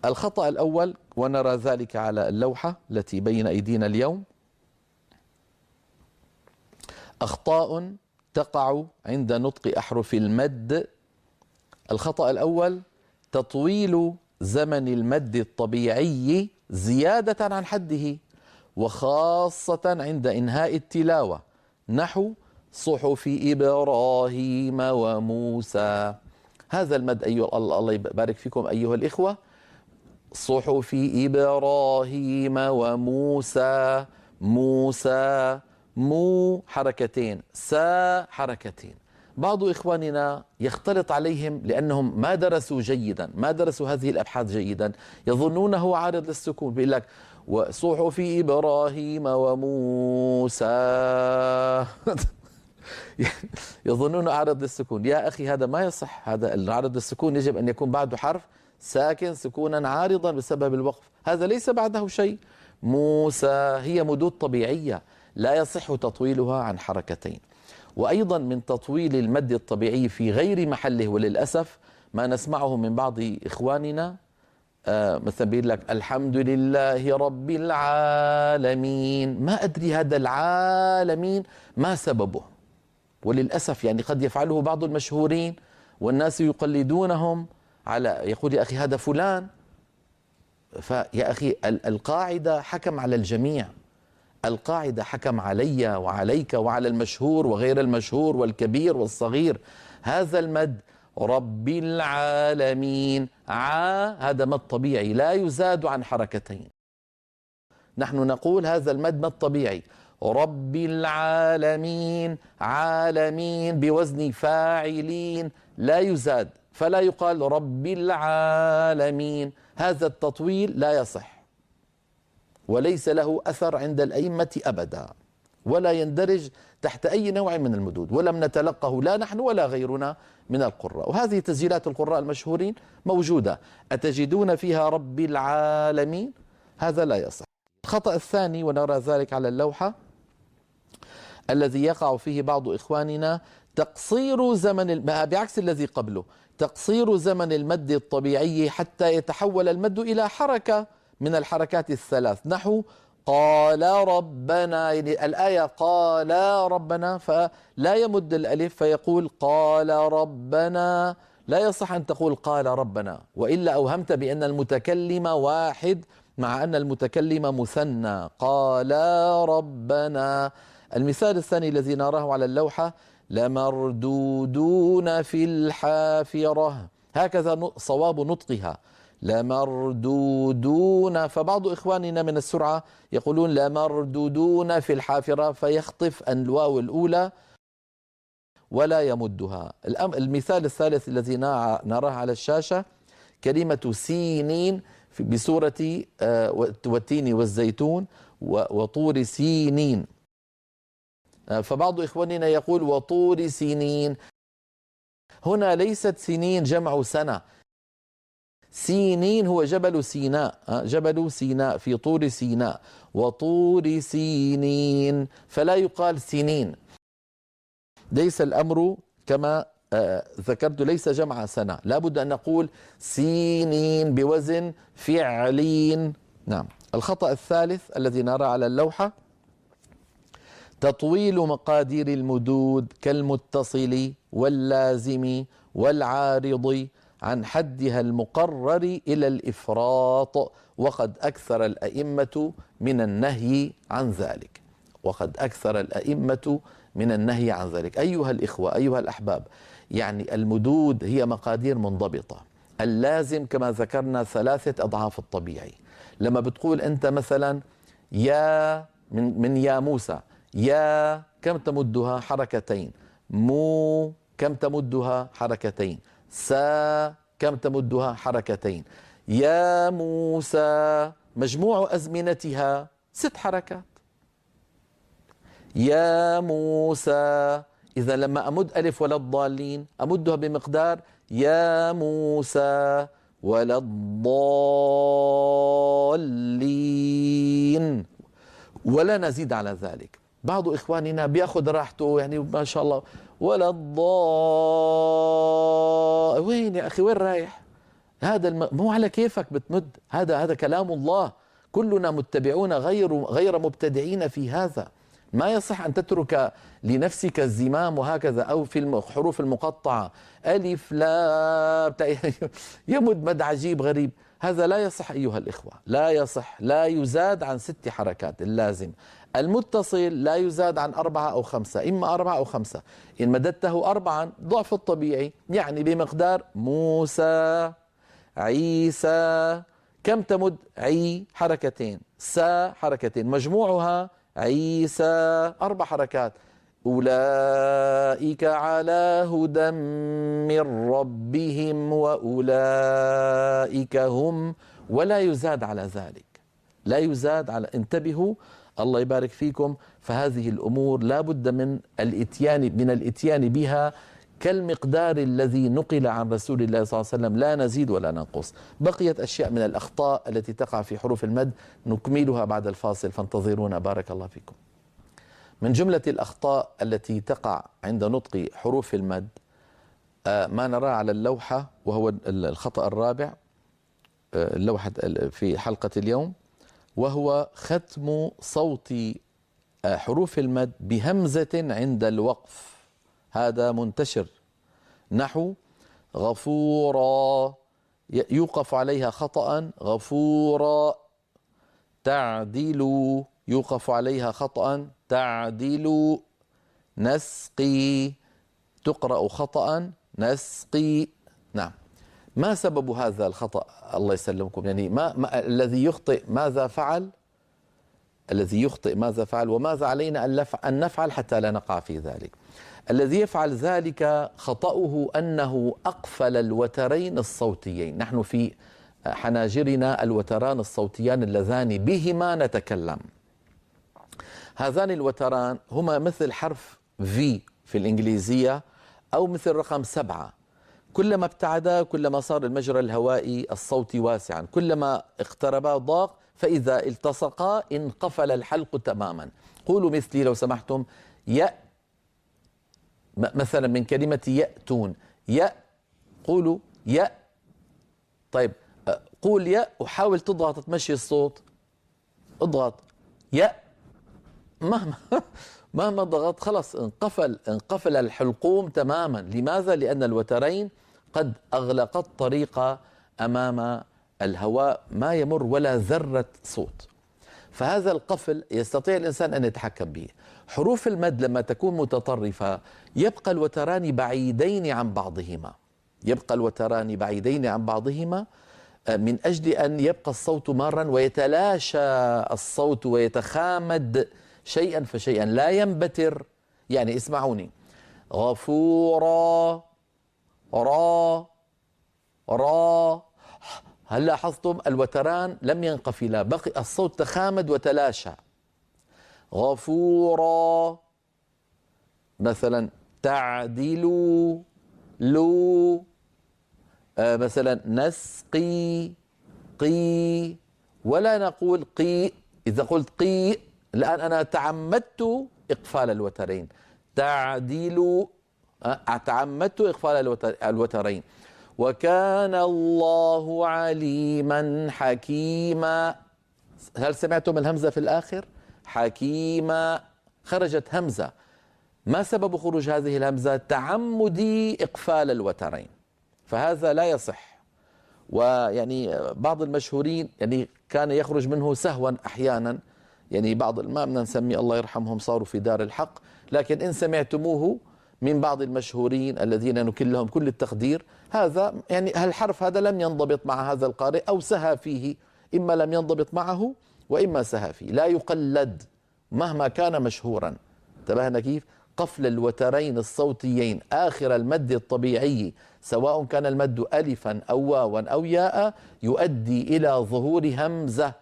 الخطأ الأول، ونرى ذلك على اللوحة التي بين أيدينا اليوم، أخطاء تقع عند نطق أحرف المد. الخطأ الأول: تطويل زمن المد الطبيعي زيادة عن حده، وخاصة عند إنهاء التلاوة، نحو صحف إبراهيم وموسى. هذا المد أيها الله يبارك فيكم أيها الإخوة، صحف إبراهيم وموسى، موسى، مو حركتين، سا حركتين. بعض إخواننا يختلط عليهم لأنهم ما درسوا جيدا، ما درسوا هذه الأبحاث جيدا، يظنونه عارض للسكون. بيقول لك وصحف إبراهيم وموسى يظنون عارض للسكون. يا أخي هذا ما يصح، هذا العارض للسكون يجب أن يكون بعده حرف ساكن سكونا عارضا بسبب الوقف، هذا ليس بعده شيء. موسى هي مدود طبيعية لا يصح تطويلها عن حركتين. وأيضا من تطويل المد الطبيعي في غير محله، وللأسف ما نسمعه من بعض إخواننا، مثلا بيقول لك الحمد لله رب العالمين، ما أدري هذا العالمين ما سببه، وللأسف يعني قد يفعله بعض المشهورين والناس يقلدونهم على، يقول يا أخي هذا فلان. فيا أخي القاعدة حكم على الجميع، القاعدة حكم علي وعليك وعلى المشهور وغير المشهور والكبير والصغير. هذا المد رب العالمين، هذا مد طبيعي لا يزاد عن حركتين. نحن نقول هذا المد مد طبيعي، رب العالمين، عالمين بوزن فاعلين لا يزاد، فلا يقال رب العالمين. هذا التطويل لا يصح وليس له أثر عند الأئمة أبدا، ولا يندرج تحت أي نوع من المدود، ولم نتلقه لا نحن ولا غيرنا من القراء. وهذه تسجيلات القراء المشهورين موجودة، أتجدون فيها رب العالمين، هذا لا يصح. الخطأ الثاني، ونرى ذلك على اللوحة، الذي يقع فيه بعض إخواننا، تقصير زمن بعكس الذي قبله، تقصير زمن المد الطبيعي حتى يتحول المد إلى حركة من الحركات الثلاث، نحو قال ربنا، يعني الآية قال ربنا فلا يمد الألف فيقول قال ربنا، لا يصح أن تقول قال ربنا، وإلا أوهمت بأن المتكلم واحد مع أن المتكلم مثنى. قال ربنا. المثال الثاني الذي نراه على اللوحة، لمردودون في الحافرة، هكذا صواب نطقها، لمردودون. فبعض إخواننا من السرعة يقولون لمردودون في الحافرة، فيخطف الواو الأولى ولا يمدها. المثال الثالث الذي نراه على الشاشة، كلمة سينين بسورة والتين والزيتون وطور سينين، فبعض إخواننا يقول وطور سينين، هنا ليست سنين جمع سنة، سينين هو جبل سيناء، جبل سيناء في طور سيناء، وطور سينين، فلا يقال سنين. ليس الأمر كما ذكرت، ليس جمع سنة، لابد أن نقول سينين بوزن فعلين. نعم. الخطأ الثالث الذي نرى على اللوحة، تطويل مقادير المدود كالمتصل واللازم والعارض عن حدها المقرر إلى الإفراط، وقد أكثر الأئمة من النهي عن ذلك، وقد أكثر الأئمة من النهي عن ذلك. أيها الإخوة، أيها الأحباب، يعني المدود هي مقادير منضبطة، اللازم كما ذكرنا 3 أضعاف الطبيعي. لما بتقول أنت مثلا يا من يا موسى، يا كم تمدها؟ حركتين. مو كم تمدها؟ حركتين. سا كم تمدها؟ حركتين. يا موسى مجموع أزمنتها 6 حركات. يا موسى، إذا لما أمد ألف ولا الضالين أمدها بمقدار يا موسى ولا الضالين، ولا نزيد على ذلك. بعض إخواننا بياخذ راحته، يعني ما شاء الله ولا وين يا أخي، وين رايح؟ مو على كيفك بتمد، هذا كلام الله، كلنا متبعون غير مبتدعين في هذا. ما يصح أن تترك لنفسك الزمام وهكذا، أو في الحروف المقطعة ألف لا يمد مد عجيب غريب. هذا لا يصح أيها الإخوة، لا يصح، لا يزاد عن 6 حركات اللازم. المتصل لا يزاد عن 4 أو 5، إما 4 أو 5. إن مددته 4 ضعف الطبيعي، يعني بمقدار موسى، عيسى. كم تمد؟ عي حركتين، سا حركتين، مجموعها عيسى 4 حركات. أولئك على هدى من ربهم وأولئك هم، ولا يزاد على ذلك، لا يزاد على. انتبهوا، الله يبارك فيكم. فهذه الأمور لا بد من الإتيان بها كالمقدار الذي نقل عن رسول الله صلى الله عليه وسلم، لا نزيد ولا ننقص. بقيت أشياء من الأخطاء التي تقع في حروف المد نكملها بعد الفاصل، فانتظرونا بارك الله فيكم. من جملة الأخطاء التي تقع عند نطق حروف المد ما نراه على اللوحة، وهو الخطأ الرابع، اللوحة في حلقة اليوم، وهو ختم صوت حروف المد بهمزة عند الوقف. هذا منتشر، نحو غفورا يوقف عليها خطأ، غفورا. تعدل يوقف عليها خطأ، تعدل. نسقي تقرأ خطأ، نسقي. نعم، ما سبب هذا الخطأ؟ الله يسلمكم. يعني الذي يخطئ ماذا فعل؟ الذي يخطئ ماذا فعل؟ وماذا علينا أن نفعل حتى لا نقع في ذلك؟ الذي يفعل ذلك خطأه أنه أقفل الوترين الصوتيين. نحن في حناجرنا الوتران الصوتيان اللذان بهما نتكلم. هذان الوتران هما مثل حرف في الإنجليزية، أو مثل رقم 7. كلما ابتعدا كلما صار المجرى الهوائي الصوتي واسعا، كلما اقتربا ضاق، فإذا التصقا انقفل الحلق تماما. قولوا مثلي لو سمحتم. مثلا من كلمة يأتون، قولوا طيب، قول وحاول تضغط تمشي الصوت، اضغط مهما ضغط خلص انقفل الحلقوم تماما. لماذا؟ لأن الوترين قد أغلقت طريق أمام الهواء، ما يمر ولا ذرة صوت. فهذا القفل يستطيع الإنسان أن يتحكم به. حروف المد لما تكون متطرفة يبقى الوتران بعيدين عن بعضهما، من أجل أن يبقى الصوت مارا ويتلاشى الصوت ويتخامد شيئا فشيئا، لا ينبتر. يعني اسمعوني، غفورا، را. هل لاحظتم الوتران لم ينقفلا، بقي الصوت تخامد وتلاشى. غفورا. مثلا تعدلوا، مثلا نسقي، قي. ولا نقول قي. إذا قلت قي الآن أنا تعمدت إقفال الوترين. تعدلوا، تعمدت إقفال الوترين. وكان الله عليما حكيما. هل سمعتم الهمزة في الآخر؟ حكيما، خرجت همزة. ما سبب خروج هذه الهمزة؟ تعمدي إقفال الوترين، فهذا لا يصح. ويعني بعض المشهورين يعني كان يخرج منه سهوا أحيانا، يعني بعض ما بدنا نسمي، الله يرحمهم صاروا في دار الحق، لكن إن سمعتموه من بعض المشهورين الذين نكل لهم كل التقدير، هذا يعني الحرف هذا لم ينضبط مع هذا القارئ أو سهى فيه، إما لم ينضبط معه وإما سهى فيه. لا يقلد مهما كان مشهورا. انتبهنا كيف؟ قفل الوترين الصوتيين آخر المد الطبيعي، سواء كان المد ألفا أو واوا أو ياء، يؤدي إلى ظهور همزة.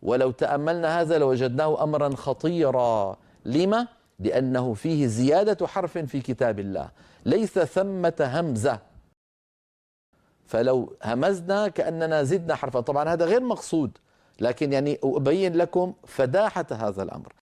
ولو تأملنا هذا لوجدناه أمرا خطيرا. لما؟ لأنه فيه زيادة حرف في كتاب الله، ليس ثمة همزة، فلو همزنا كأننا زدنا حرفا. طبعا هذا غير مقصود، لكن يعني أبين لكم فداحة هذا الأمر.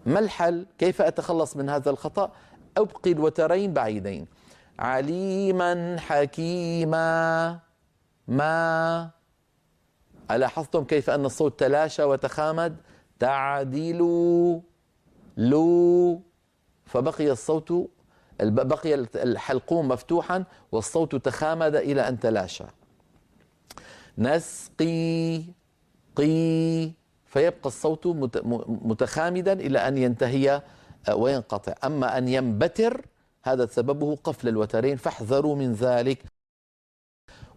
ما الحل؟ كيف أتخلص من هذا الخطأ؟ أبقي الوترين بعيدين. عليما حكيما، ما. ألاحظتم كيف أن الصوت تلاشى وتخامد؟ تعدلوا لو، فبقي الصوت، بقي الحلقوم مفتوحا والصوت تخامد إلى أن تلاشى. نسقي قي، فيبقى الصوت متخامدا إلى أن ينتهي وينقطع. أما أن ينبتر هذا سببه قفل الوترين، فاحذروا من ذلك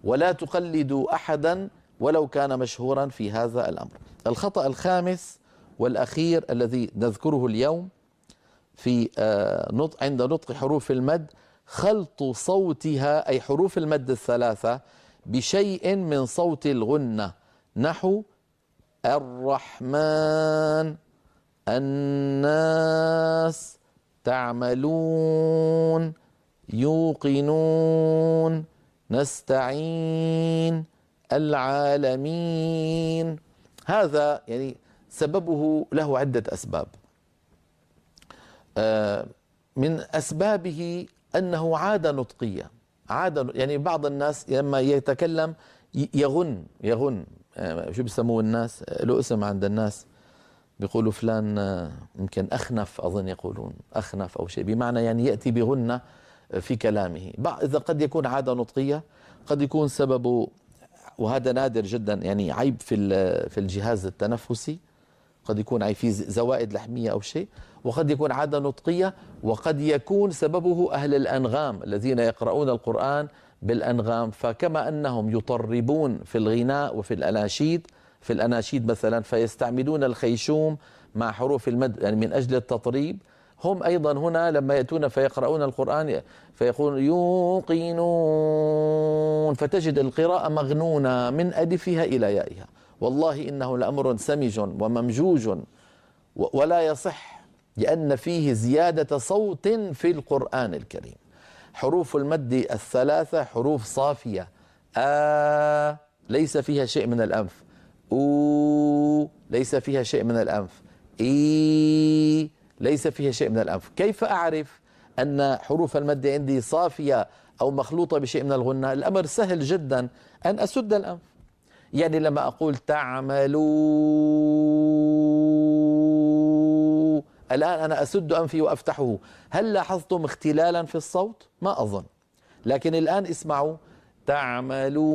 ولا تقلدوا أحدا ولو كان مشهورا في هذا الأمر. الخطأ الخامس والأخير الذي نذكره اليوم في عند نطق حروف المد خلط صوتها، أي حروف المد الثلاثة، بشيء من صوت الغنة، نحو الرحمن، الناس، تعملون، يوقنون، نستعين، العالمين. هذا يعني سببه له عدة أسباب. من أسبابه أنه عادة نطقية، عادة، يعني بعض الناس لما يتكلم يغن شو بيسموه الناس، له اسم عند الناس، بيقولوا فلان يمكن أخنف، أظن يقولون أخنف أو شيء، بمعنى يعني يأتي بغنة في كلامه. إذا قد يكون عادة نطقية، قد يكون سببه، وهذا نادر جدا، يعني عيب في الجهاز التنفسي، قد يكون عيب في زوائد لحمية أو شيء، وقد يكون عادة نطقية، وقد يكون سببه أهل الأنغام الذين يقرؤون القرآن بالأنغام، فكما أنهم يطربون في الغناء وفي الأناشيد، في الأناشيد مثلا، فيستعملون الخيشوم مع حروف المد يعني من أجل التطريب، هم أيضا هنا لما يأتون فيقرؤون القرآن فيقولون يوقنون، فتجد القراءة مغنونة من ألفها إلى يائها. والله إنه لأمر سمج وممجوج ولا يصح، لأن فيه زيادة صوت في القرآن الكريم. حروف المد الثلاثة حروف صافية، ليس فيها شيء من الأنف، ليس فيها شيء من الأنف، ليس فيها شيء من الأنف. كيف أعرف أن حروف المد عندي صافية أو مخلوطة بشيء من الغنة؟ الأمر سهل جدا، أن أسد الأنف. يعني لما أقول تعملوا، الآن أنا أسد أنفي وأفتحه، هل لاحظتم اختلالا في الصوت؟ ما أظن. لكن الآن اسمعوا، تعملوا،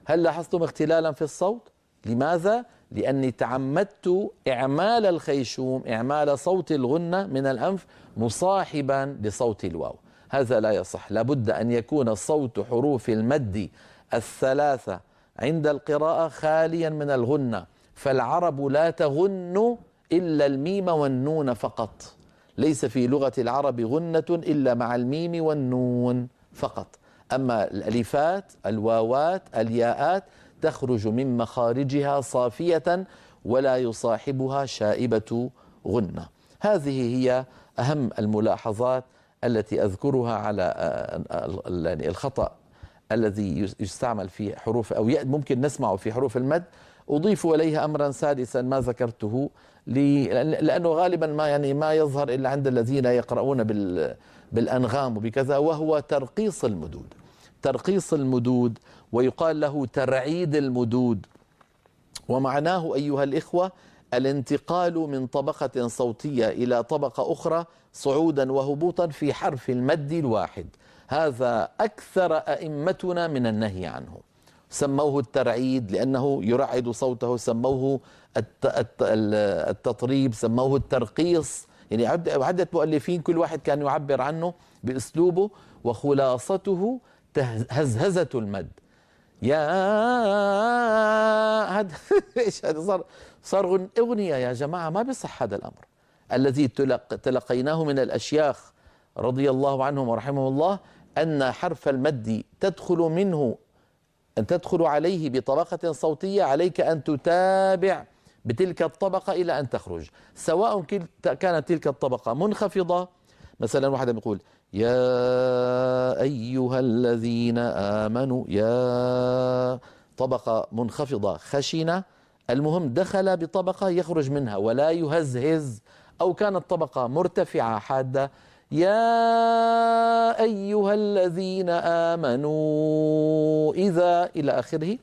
هل لاحظتم اختلالا في الصوت؟ لماذا؟ لأني تعمدت إعمال الخيشوم، إعمال صوت الغنة من الأنف مصاحبا لصوت الواو. هذا لا يصح، لابد أن يكون صوت حروف المد الثلاثة عند القراءة خاليا من الغنة، فالعرب لا تغن إلا الميم والنون فقط، ليس في لغة العرب غنة إلا مع الميم والنون فقط. أما الألفات، الواوات، الياءات تخرج من مخارجها صافية ولا يصاحبها شائبة غنة. هذه هي أهم الملاحظات التي أذكرها على الخطأ الذي يستعمل في حروف، أو ممكن نسمعه في حروف المد. أضيف إليها أمرا سادسا ما ذكرته، لأنه غالبا ما يظهر إلا عند الذين يقرؤون بالأنغام وبكذا، وهو ترقيص المدود. ترقيص المدود، ويقال له ترعيد المدود، ومعناه أيها الإخوة الانتقال من طبقة صوتية إلى طبقة أخرى صعودا وهبوطا في حرف المد الواحد. هذا أكثر أئمتنا من النهي عنه، سموه الترعيد لأنه يرعد صوته، سموه التطريب، سموه الترقيص. يعني عدة مؤلفين كل واحد كان يعبر عنه بأسلوبه، وخلاصته هزهزة المد. يا هذا ايش هذا؟ صار اغنيه يا جماعه، ما بيصح هذا الامر. الذي تلقيناه من الاشياخ رضي الله عنهم ورحمه الله ان حرف المد تدخل عليه بطبقه صوتيه، عليك ان تتابع بتلك الطبقه الى ان تخرج، سواء كانت تلك الطبقه منخفضه. مثلا واحد بيقول يا أيها الذين آمنوا، يا طبقة منخفضة خشنة، المهم دخل بطبقة يخرج منها ولا يهزهز. أو كانت طبقة مرتفعة حادة، يا أيها الذين آمنوا إذا إلى آخره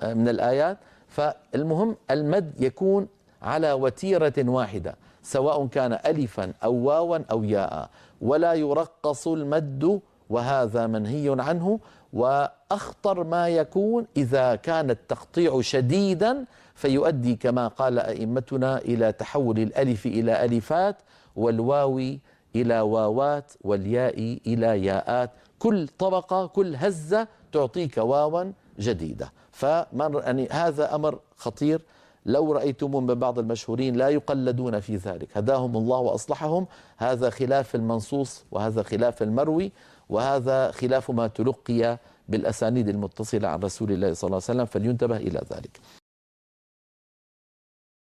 من الآيات. فالمهم المد يكون على وتيرة واحدة، سواء كان ألفا أو واوا أو ياء، ولا يرقص المد، وهذا منهي عنه. وأخطر ما يكون إذا كان التقطيع شديدا فيؤدي كما قال أئمتنا إلى تحول الألف إلى ألفات، والواو إلى واوات، والياء إلى ياءات. كل طبقة كل هزة تعطيك واوا جديدة. يعني هذا أمر خطير. لو رأيتم من بعض المشهورين لا يقلدون في ذلك، هداهم الله وأصلحهم. هذا خلاف المنصوص، وهذا خلاف المروي، وهذا خلاف ما تلقي بالأسانيد المتصلة عن رسول الله صلى الله عليه وسلم، فلينتبه إلى ذلك.